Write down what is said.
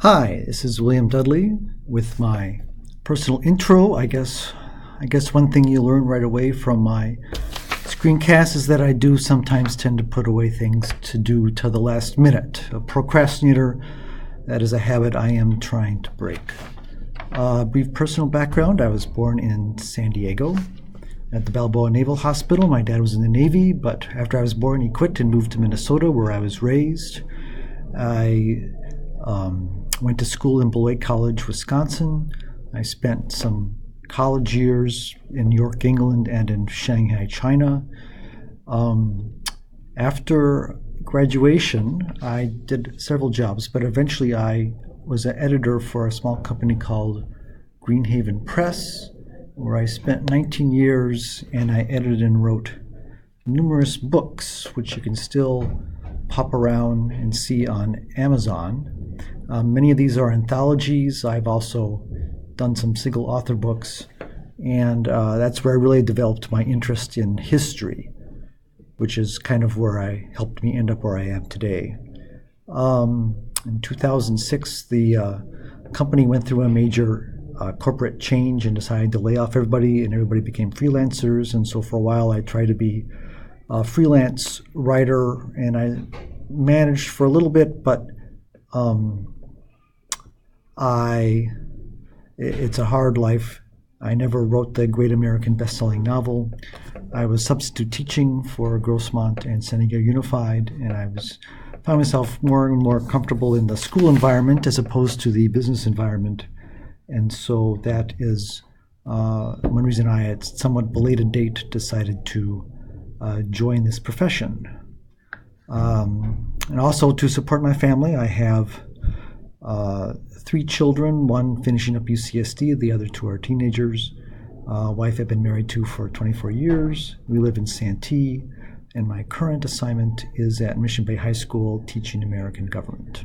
Hi, this is William Dudley with my personal intro. I guess one thing you learn right away from my screencast is that I do sometimes tend to put away things to do to the last minute. A procrastinator, that is a habit I am trying to break. Brief personal background: I was born in San Diego at the Balboa Naval Hospital. My dad was in the Navy, but after I was born, he quit and moved to Minnesota, where I was raised. I went to school in Beloit College, Wisconsin. I spent some college years in York, England, and in Shanghai, China. After graduation, I did several jobs, but eventually I was an editor for a small company called Greenhaven Press, where I spent 19 years, and I edited and wrote numerous books, which you can still pop around and see on Amazon. Many of these are anthologies. I've also done some single author books, and that's where I really developed my interest in history, which is kind of where I helped me end up where I am today. In 2006, the company went through a major corporate change and decided to lay off everybody, and everybody became freelancers. And so for a while, I tried to be a freelance writer, and I managed for a little bit, but it's a hard life. I never wrote the great American best-selling novel. I was substitute teaching for Grossmont and San Diego Unified, and I found myself more and more comfortable in the school environment as opposed to the business environment. And so that is one reason I, at somewhat belated date, decided to join this profession. And also to support my family, I have 3 children, one finishing up UCSD, the other 2 are teenagers. Wife I've been married to for 24 years. We live in Santee, and my current assignment is at Mission Bay High School teaching American government.